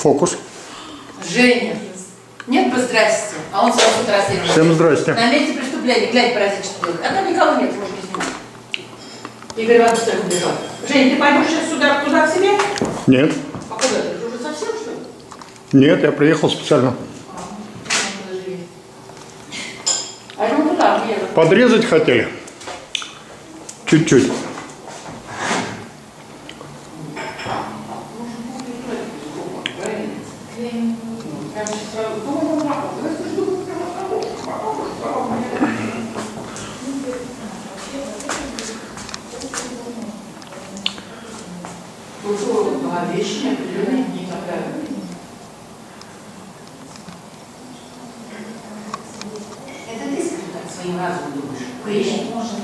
Фокус. Женя. Нет бы здрасте, а он сразу трассе. Всем здрасте. На месте преступления, глянь, паразит, что делает. А там никого нет, можно не снимать. Игорь Иванович только убежал. Жень, ты пойдешь сейчас сюда, туда к себе? Нет. А куда ты? Уже совсем, что ли? Нет, я приехал специально. А ну туда, где? Подрезать хотели? Чуть-чуть. Вещи определенные не такая. Это ты, скажи так, своим разумом думаешь? Вещи можно.